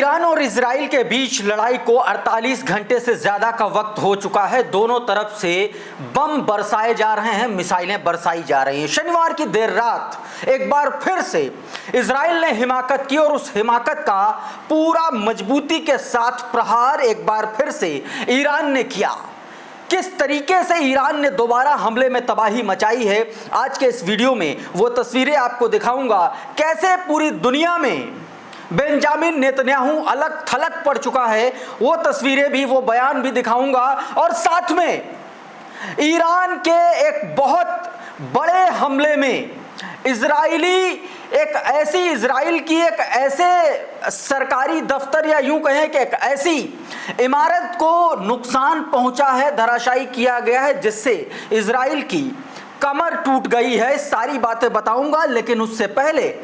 Iran और Israel के बीच लड़ाई को 48 घंटे से ज्यादा का वक्त हो चुका है। दोनों तरफ से बम बरसाए जा रहे हैं, मिसाइलें बरसाई जा रही हैं। शनिवार की देर रात एक बार फिर से इजराइल ने हिमाकत की और उस हिमाकत का पूरा मजबूती के साथ प्रहार एक बार फिर से ईरान ने किया। किस तरीके से ईरान ने दोबारा हमले में तबाही मचाई है, आज के इस वीडियो में वो तस्वीरें आपको दिखाऊंगा। कैसे पूरी दुनिया में बेंजामिन नेतन्याहू अलग थलग पड़ चुका है, वो तस्वीरें भी, वो बयान भी दिखाऊंगा। और साथ में ईरान के एक बहुत बड़े हमले में इजराइल की एक ऐसे सरकारी दफ्तर या यूं कहें कि एक ऐसी इमारत को नुकसान पहुंचा है, धराशायी किया गया है, जिससे इजराइल की कमर टूट गई है। सारी बातें बताऊंगा, लेकिन उससे पहले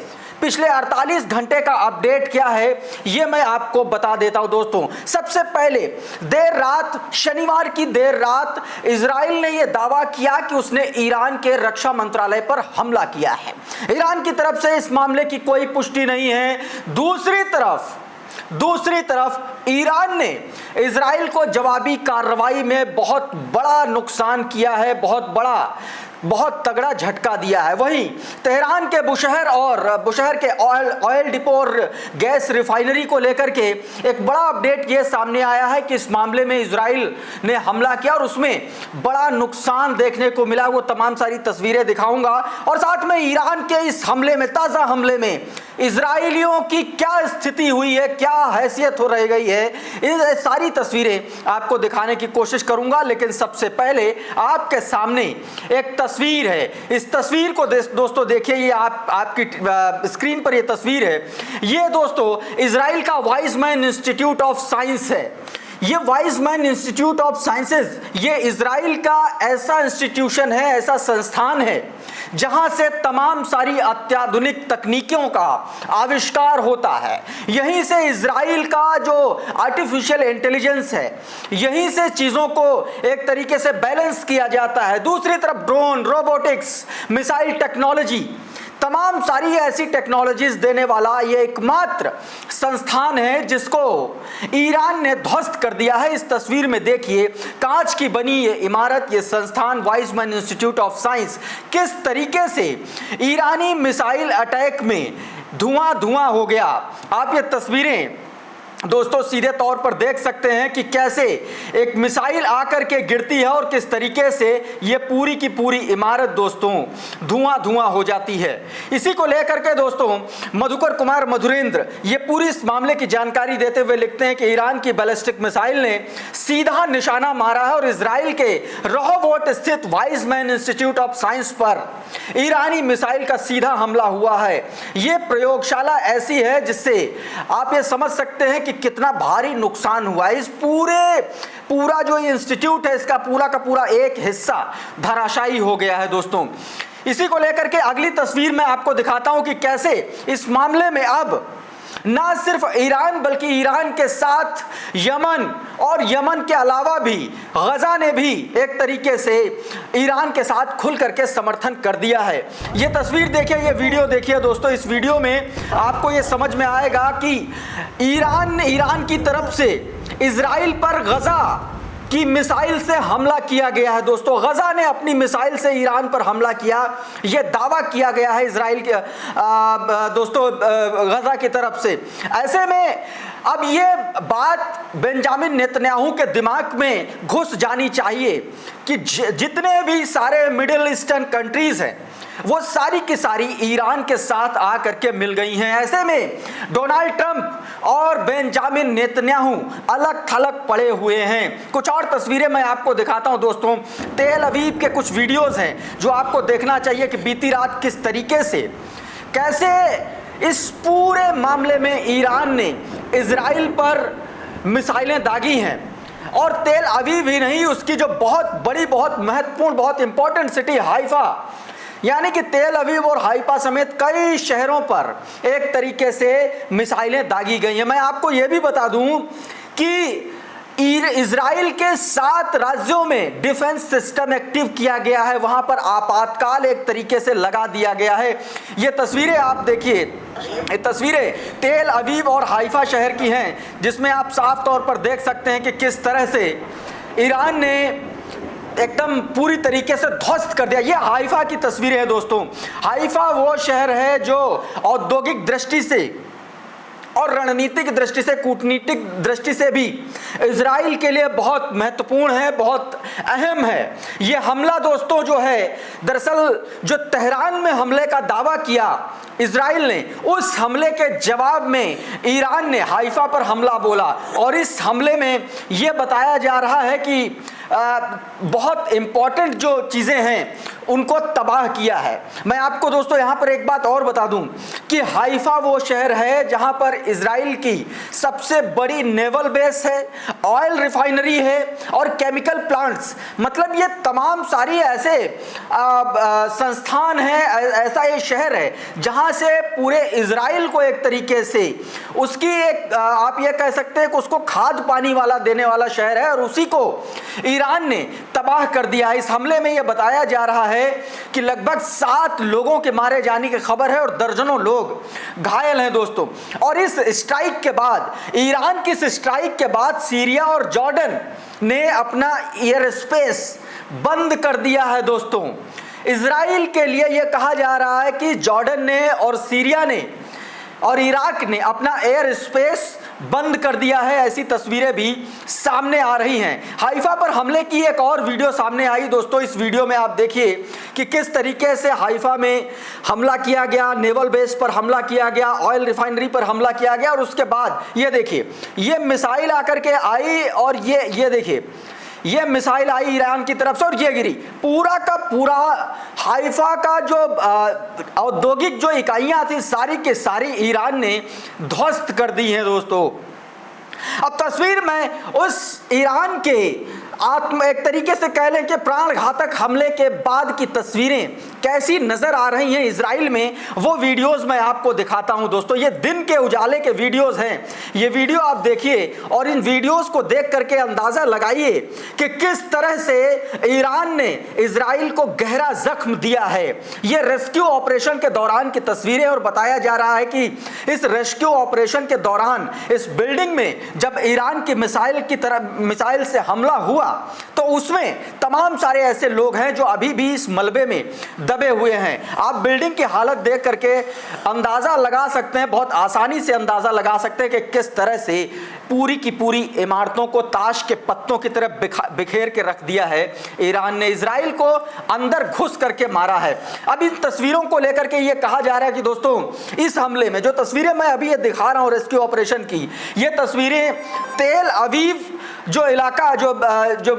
पिछले 48 घंटे का अपडेट क्या है ये मैं आपको बता देता हूं दोस्तों। सबसे पहले देर रात, शनिवार की देर रात इजराइल ने यह दावा किया कि उसने ईरान के रक्षा मंत्रालय पर हमला किया है। ईरान की तरफ से इस मामले की कोई पुष्टि नहीं है। दूसरी तरफ ईरान ने इजराइल को जवाबी कार्रवाई में बहुत बड़ा नुकसान किया है, बहुत तगड़ा झटका दिया है। वहीं तेहरान के बुशहर के ऑयल डिपो और गैस रिफाइनरी को लेकर के एक बड़ा अपडेट ये सामने आया है कि इस मामले में इजराइल ने हमला किया और उसमें बड़ा नुकसान देखने को मिला। वो तमाम सारी तस्वीरें दिखाऊंगा और साथ में ईरान के इस हमले में, ताज़ा हमले में इजराइलियों की क्या स्थिति हुई है, क्या हैसियत हो रह गई है, ये सारी तस्वीरें आपको दिखाने की कोशिश करूंगा। लेकिन सबसे पहले आपके सामने एक तस्वीर है। इस तस्वीर को दोस्तों देखिए, ये आपकी स्क्रीन पर ये तस्वीर है। ये दोस्तों इजराइल का वाइजमैन इंस्टीट्यूट ऑफ साइंस है। ये वाइजमैन इंस्टीट्यूट ऑफ साइंसेस, ये इजराइल का ऐसा इंस्टीट्यूशन है, ऐसा संस्थान है जहां से तमाम सारी अत्याधुनिक तकनीकों का आविष्कार होता है। यहीं से इजराइल का जो आर्टिफिशियल इंटेलिजेंस है, यहीं से चीज़ों को एक तरीके से बैलेंस किया जाता है। दूसरी तरफ ड्रोन, रोबोटिक्स, मिसाइल टेक्नोलॉजी, तमाम सारी ऐसी टेक्नोलॉजीज देने वाला ये एकमात्र संस्थान है जिसको ईरान ने ध्वस्त कर दिया है। इस तस्वीर में देखिए, कांच की बनी ये इमारत, ये संस्थान वाइजमैन इंस्टीट्यूट ऑफ साइंस किस तरीके से ईरानी मिसाइल अटैक में धुआं हो गया। आप ये तस्वीरें दोस्तों सीधे तौर पर देख सकते हैं कि कैसे एक मिसाइल आकर के गिरती है और किस तरीके से ये पूरी की पूरी इमारत दोस्तों धुआं हो जाती है। इसी को लेकर के दोस्तों मधुकर कुमार मधुरेंद्र ये पूरी इस मामले की जानकारी देते हुए लिखते हैं कि ईरान की बैलिस्टिक मिसाइल ने सीधा निशाना मारा है और इजराइल के रोहोवोट स्थित वाइजमैन इंस्टीट्यूट ऑफ साइंस पर ईरानी मिसाइल का सीधा हमला हुआ है। ये प्रयोगशाला ऐसी है जिससे आप ये समझ सकते हैं कि कितना भारी नुकसान हुआ है। इस पूरा जो इंस्टीट्यूट है, इसका पूरा का पूरा एक हिस्सा धराशायी हो गया है दोस्तों। इसी को लेकर के अगली तस्वीर में आपको दिखाता हूं कि कैसे इस मामले में अब ना सिर्फ ईरान बल्कि ईरान के साथ यमन और यमन के अलावा भी गजा ने भी एक तरीके से ईरान के साथ खुल करके समर्थन कर दिया है। ये तस्वीर देखिए, ये वीडियो देखिए दोस्तों। इस वीडियो में आपको ये समझ में आएगा कि ईरान की तरफ से इजराइल पर गजा की मिसाइल से हमला किया गया है दोस्तों। गजा ने अपनी मिसाइल से ईरान पर हमला किया, यह दावा किया गया है इजराइल के दोस्तों गजा की तरफ से। ऐसे में अब ये बात बेंजामिन नेतन्याहू के दिमाग में घुस जानी चाहिए कि जितने भी सारे मिडिल ईस्टर्न कंट्रीज हैं वो सारी की सारी ईरान के साथ आकर के मिल गई हैं। ऐसे में डोनाल्ड ट्रंप और बेंजामिन नेतन्याहू अलग थलग पड़े हुए हैं। कुछ और तस्वीरें मैं आपको दिखाता हूं दोस्तों। तेल अवीव के कुछ वीडियोस हैं जो आपको देखना चाहिए कि बीती रात किस तरीके से, कैसे इस पूरे मामले में ईरान ने इजराइल पर मिसाइलें दागी हैं। और तेल अवीव ही नहीं, उसकी जो बहुत बड़ी, बहुत महत्वपूर्ण, बहुत इंपॉर्टेंट सिटी हाइफा, यानी कि तेल अवीव और हाइफा समेत कई शहरों पर एक तरीके से मिसाइलें दागी गई हैं। मैं आपको यह भी बता दूं कि इजराइल के 7 राज्यों में डिफेंस सिस्टम एक्टिव किया गया है, वहां पर आपातकाल एक तरीके से लगा दिया गया है। ये तस्वीरें आप देखिए, ये तस्वीरें तेल अवीव और हाइफा शहर की हैं, जिसमें आप साफ तौर पर देख सकते हैं कि किस तरह से ईरान ने एकदम पूरी तरीके से ध्वस्त कर दिया। ये हाइफा की तस्वीरें हैं दोस्तों। हाइफा वो शहर है जो औद्योगिक दृष्टि से और रणनीतिक दृष्टि से, कूटनीतिक दृष्टि से भी इजराइल के लिए बहुत महत्वपूर्ण है, बहुत अहम है। ये हमला दोस्तों जो है, दरअसल जो तेहरान में हमले का दावा किया इजराइल ने, उस हमले के जवाब में ईरान ने हाइफा पर हमला बोला और इस हमले में यह बताया जा रहा है कि बहुत इंपॉर्टेंट जो चीज़ें हैं उनको तबाह किया है। मैं आपको दोस्तों यहाँ पर एक बात और बता दूं कि हाइफा वो शहर है जहाँ पर इजराइल की सबसे बड़ी नेवल बेस है, ऑयल रिफाइनरी है और केमिकल प्लांट्स, मतलब ये तमाम सारी ऐसे संस्थान हैं, ऐसा ये शहर है जहाँ से पूरे इजराइल को एक तरीके से उसकी एक आप ये कह सकते हैं कि उसको खाद पानी वाला देने वाला शहर है और उसी को ईरान ने तबाह कर दिया। इस हमले में यह बताया जा रहा है कि लगभग 7 लोगों के मारे जाने की खबर है और दर्जनों लोग घायल हैं दोस्तों। और इस स्ट्राइक के बाद, ईरान की इस स्ट्राइक के बाद सीरिया और जॉर्डन ने अपना एयर स्पेस बंद कर दिया है दोस्तों। इजराइल के लिए यह कहा जा रहा है कि जॉर्डन ने और सीरिया ने और इराक ने अपना एयर स्पेस बंद कर दिया है, ऐसी तस्वीरें भी सामने आ रही हैं। हाइफा पर हमले की एक और वीडियो सामने आई दोस्तों। इस वीडियो में आप देखिए कि किस तरीके से हाइफा में हमला किया गया, नेवल बेस पर हमला किया गया, ऑयल रिफाइनरी पर हमला किया गया और उसके बाद ये देखिए ये मिसाइल आकर के आई और ये देखिए ये मिसाइल आई ईरान की तरफ से और ये गिरी। पूरा का पूरा हाइफा का जो औद्योगिक जो इकाइयां थी सारी के सारी ईरान ने ध्वस्त कर दी हैं दोस्तों। अब तस्वीर में उस ईरान के एक तरीके से कह लें कि प्राण घातक हमले के बाद की तस्वीरें कैसी नजर आ रही हैं इजराइल में, वो वीडियोस मैं आपको दिखाता हूं दोस्तों। ये दिन के उजाले के वीडियोस हैं, ये वीडियो आप देखिए और इन वीडियोस को देख करके अंदाजा लगाइए कि किस तरह से ईरान ने इजराइल को गहरा जख्म दिया है। ये रेस्क्यू ऑपरेशन के दौरान की तस्वीरें और बताया जा रहा है कि इस रेस्क्यू ऑपरेशन के दौरान इस बिल्डिंग में जब ईरान की मिसाइल से हमला हुआ तो उसमें तमाम सारे ऐसे लोग हैं जो अभी भी इस मलबे में दबे हुए हैं। आप बिल्डिंग की हालत देख करके अंदाजा लगा सकते हैं, बहुत आसानी से अंदाजा लगा सकते हैं कि किस तरह से पूरी की पूरी इमारतों को ताश के पत्तों की तरह बिखेर के रख दिया है ईरान ने। इजराइल को अंदर घुस करके मारा है। अब इन तस्वीरों को लेकर के ये कहा जा रहा है कि दोस्तों इस हमले में जो तस्वीरें मैं अभी ये दिखा रहा हूं रेस्क्यू ऑपरेशन की, ये तस्वीरें तेल अवीव जो इलाका जो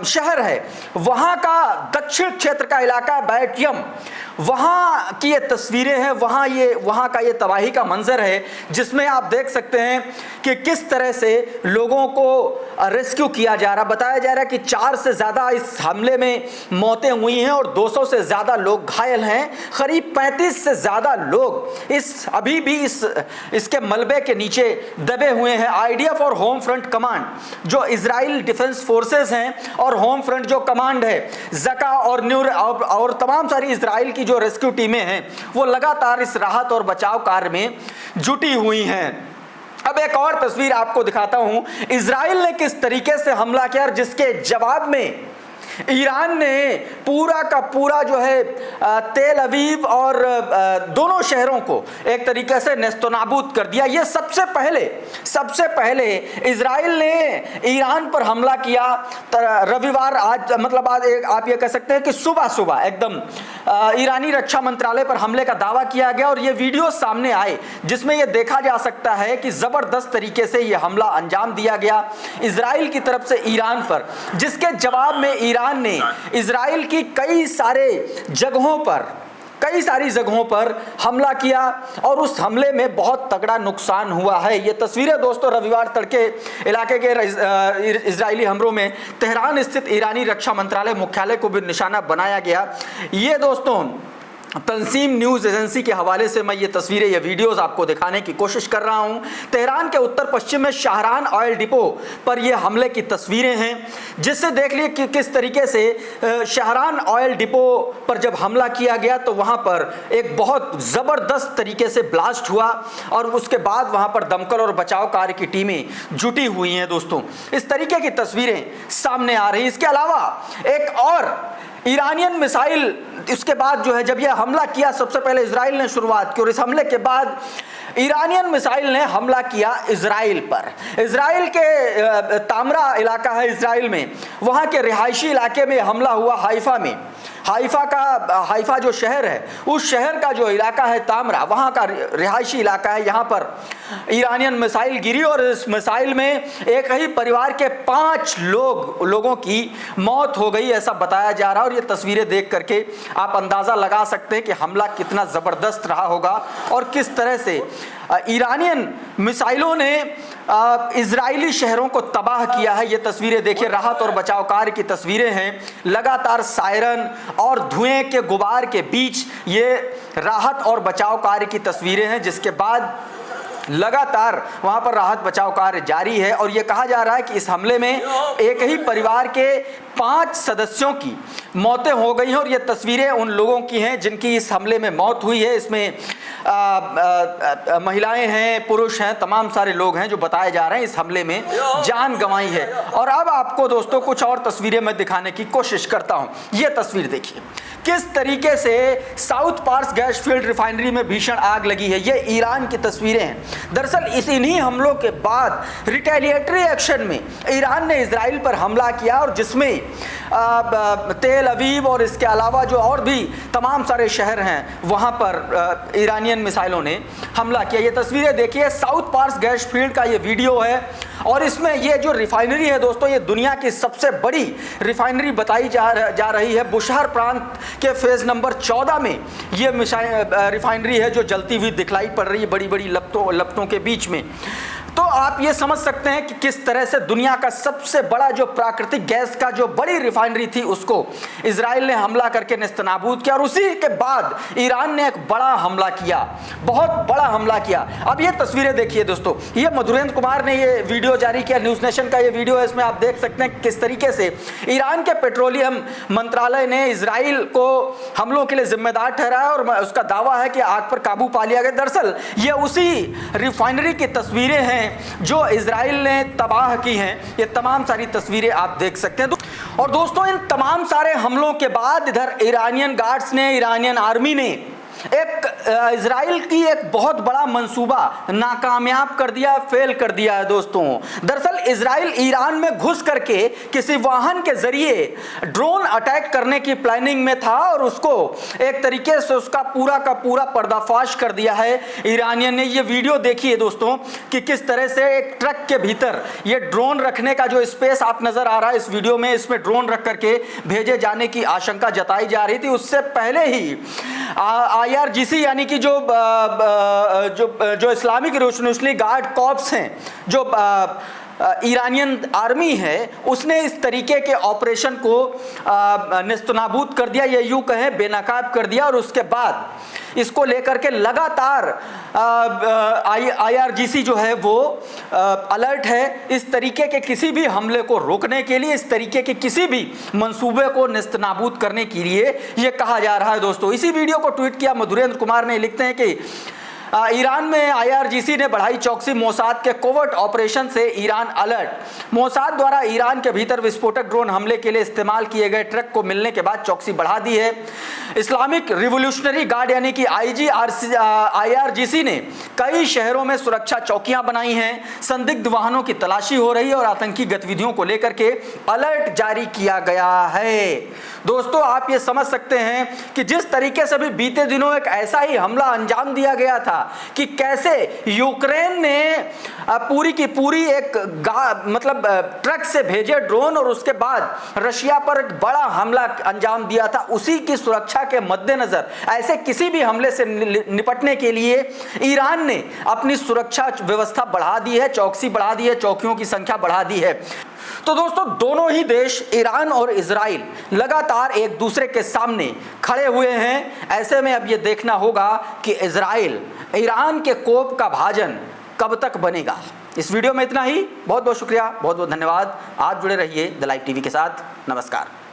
शहर है वहां का दक्षिण क्षेत्र का इलाका बैटियम, वहां की ये तस्वीरें हैं, वहां का ये तबाही का मंजर है जिसमें आप देख सकते हैं कि किस तरह से लोगों को रेस्क्यू किया जा रहा। बताया जा रहा है कि 4 से ज़्यादा इस हमले में मौतें हुई हैं और 200 से ज़्यादा लोग घायल हैं। करीब 35 से ज़्यादा लोग अभी भी इसके मलबे के नीचे दबे हुए हैं। आईडीएफ और होम फ्रंट कमांड जो इजराइल डिफेंस फोर्सेस हैं और होम फ्रंट जो कमांड है ज़का और न्यूर और तमाम सारी इजराइल की जो रेस्क्यू टीमें हैं वो लगातार इस राहत और बचाव कार्य में जुटी हुई हैं। अब एक और तस्वीर आपको दिखाता हूं, इजराइल ने किस तरीके से हमला किया, जिसके जवाब में ईरान ने पूरा का पूरा जो है तेल अवीव और दोनों शहरों को एक तरीके से नेस्तनाबूद कर दिया। ये सबसे पहले इजराइल ने ईरान पर हमला किया रविवार, आज मतलब आज आप ये कह सकते हैं कि सुबह एकदम ईरानी रक्षा मंत्रालय पर हमले का दावा किया गया और ये वीडियो सामने आए जिसमें यह देखा जा सकता है कि जबरदस्त तरीके से यह हमला अंजाम दिया गया इजराइल की तरफ से ईरान पर, जिसके जवाब में ईरान ने इजराइल की कई सारी जगहों पर हमला किया और उस हमले में बहुत तगड़ा नुकसान हुआ है। ये तस्वीरें दोस्तों रविवार तड़के इलाके के इजरायली हमलों में तेहरान स्थित ईरानी रक्षा मंत्रालय मुख्यालय को भी निशाना बनाया गया। ये दोस्तों तंसीम न्यूज़ एजेंसी के हवाले से मैं ये तस्वीरें, ये वीडियोस आपको दिखाने की कोशिश कर रहा हूँ। तेहरान के उत्तर पश्चिम में शाहरान ऑयल डिपो पर ये हमले की तस्वीरें हैं, जिससे देख लिए कि किस तरीके से शाहरान ऑयल डिपो पर जब हमला किया गया तो वहाँ पर एक बहुत ज़बरदस्त तरीके से ब्लास्ट हुआ और उसके बाद वहाँ पर दमकल और बचाव कार्य की टीमें जुटी हुई हैं। दोस्तों, इस तरीके की तस्वीरें सामने आ रही। इसके अलावा एक और ईरानियन मिसाइल, इसके बाद जो है जब यह हमला किया, सबसे पहले इजराइल ने शुरुआत की और इस हमले के बाद ईरानियन मिसाइल ने हमला किया इजराइल पर। इजराइल के तामरा इलाका है इजराइल में, वहाँ के रिहायशी इलाके में हमला हुआ। हाइफा जो शहर है, उस शहर का जो इलाका है तामरा, वहाँ का रिहायशी इलाका है। यहाँ पर ईरानियन मिसाइल गिरी और इस मिसाइल में एक ही परिवार के 5 लोगों की मौत हो गई, ऐसा बताया जा रहा है। और ये तस्वीरें देख करके आप अंदाज़ा लगा सकते हैं कि हमला कितना ज़बरदस्त रहा होगा और किस तरह से ईरानियन मिसाइलों ने इजरायली शहरों को तबाह किया है। ये तस्वीरें देखिए, राहत और बचाव कार्य की तस्वीरें हैं। लगातार सायरन और धुएं के गुबार के बीच ये राहत और बचाव कार्य की तस्वीरें हैं, जिसके बाद लगातार वहां पर राहत बचाव कार्य जारी है। और ये कहा जा रहा है कि इस हमले में एक ही परिवार के 5 सदस्यों की मौतें हो गई हैं और ये तस्वीरें उन लोगों की हैं जिनकी इस हमले में मौत हुई है। इसमें महिलाएं हैं, पुरुष हैं, तमाम सारे लोग हैं जो बताए जा रहे हैं इस हमले में जान गंवाई है। और अब आपको दोस्तों कुछ और तस्वीरें मैं दिखाने की कोशिश करता हूं। ये तस्वीर देखिए, किस तरीके से South Pars gas field refinery में भीषण आग लगी है। ये ईरान की तस्वीरें हैं। दरअसल इन्हीं हमलों के बाद रिटेलिएटरी एक्शन में ईरान ने इजराइल पर हमला किया और जिसमें तेल अवीव और इसके अलावा जो और भी तमाम सारे शहर हैं वहाँ पर ईरानियन मिसाइलों ने हमला किया। ये तस्वीरें देखिए, साउथ पार्स गैस फील्ड का ये वीडियो है और इसमें ये जो रिफाइनरी है दोस्तों, ये दुनिया की सबसे बड़ी रिफाइनरी बताई जा रही है। बुशहर प्रांत के फेज नंबर 14 में ये रिफाइनरी है जो जलती हुई दिखलाई पड़ रही है बड़ी बड़ी लपटों के बीच में। तो आप ये समझ सकते हैं कि किस तरह से दुनिया का सबसे बड़ा जो प्राकृतिक गैस का जो बड़ी रिफाइनरी थी उसको इजराइल ने हमला करके नेस्तनाबूद किया और उसी के बाद ईरान ने एक बड़ा हमला किया, बहुत बड़ा हमला किया। अब ये तस्वीरें देखिए दोस्तों, ये मधुरेंद्र कुमार ने ये वीडियो जारी किया, न्यूज़ नेशन का ये वीडियो है। इसमें आप देख सकते हैं किस तरीके से ईरान के पेट्रोलियम मंत्रालय ने इजराइल को हमलों के लिए जिम्मेदार ठहराया और उसका दावा है कि आग पर काबू पा लिया गया। दरअसल ये उसी रिफाइनरी की तस्वीरें हैं जो इजराइल ने तबाह की हैं। ये तमाम सारी तस्वीरें आप देख सकते हैं। और दोस्तों, इन तमाम सारे हमलों के बाद इधर ईरानियन गार्ड्स ने, ईरानियन आर्मी ने एक इजराइल की एक बहुत बड़ा मंसूबा नाकामयाब कर दिया, फेल कर दिया है दोस्तों। दरअसल इजराइल ईरान में घुस करके किसी वाहन के जरिए ड्रोन अटैक करने की प्लानिंग में था और उसको एक तरीके से उसका पूरा का पूरा पर्दाफाश कर दिया है ईरानियन ने। ये वीडियो देखिए दोस्तों कि किस तरह से एक ट्रक के भीतर ये ड्रोन रखने का जो स्पेस आप नजर आ रहा है इस वीडियो में, इसमें ड्रोन रख करके भेजे जाने की आशंका जताई जा रही थी। उससे पहले ही IRGC यानी कि जो इस्लामिक रिवोल्यूशनरी गार्ड कॉर्प्स हैं, जो ईरानियन आर्मी है, उसने इस तरीके के ऑपरेशन को नेस्तनाबूद कर दिया, ये यूं कहें बेनकाब कर दिया। और उसके बाद इसको लेकर के लगातार IRGC जो है वो अलर्ट है इस तरीके के किसी भी हमले को रोकने के लिए, इस तरीके के किसी भी मंसूबे को नेस्तनाबूद करने के लिए ये कहा जा रहा है दोस्तों। इसी वीडियो को ट्वीट किया मधुरेंद्र कुमार ने, लिखते हैं कि ईरान में IRGC ने बढ़ाई चौकसी, मोसाद के कोवर्ट ऑपरेशन से ईरान अलर्ट। मोसाद द्वारा ईरान के भीतर विस्फोटक ड्रोन हमले के लिए इस्तेमाल किए गए ट्रक को मिलने के बाद चौकसी बढ़ा दी है। इस्लामिक रिवोल्यूशनरी गार्ड यानी कि IRGC ने कई शहरों में सुरक्षा चौकियां बनाई हैं। संदिग्ध वाहनों की तलाशी हो रही है और आतंकी गतिविधियों को लेकर के अलर्ट जारी किया गया है। दोस्तों, आप ये समझ सकते हैं कि जिस तरीके से भी बीते दिनों एक ऐसा ही हमला अंजाम दिया गया था कि कैसे यूक्रेन ने पूरी की पूरी एक ट्रक से भेजे ड्रोन और उसके बाद रशिया पर एक बड़ा हमला अंजाम दिया था। उसी की सुरक्षा के मद्देनजर ऐसे किसी भी हमले से निपटने के लिए ईरान ने अपनी सुरक्षा व्यवस्था बढ़ा दी है, चौकसी बढ़ा दी है, चौकियों की संख्या बढ़ा दी है। तो दोस्तों दोनों ही देश ईरान और इजराइल लगातार एक दूसरे के सामने खड़े हुए हैं। ऐसे में अब ये देखना होगा कि इजराइल ईरान के कोप का भाजन कब तक बनेगा। इस वीडियो में इतना ही। बहुत बहुत शुक्रिया, बहुत बहुत धन्यवाद। आप जुड़े रहिए द लाइव टीवी के साथ। नमस्कार।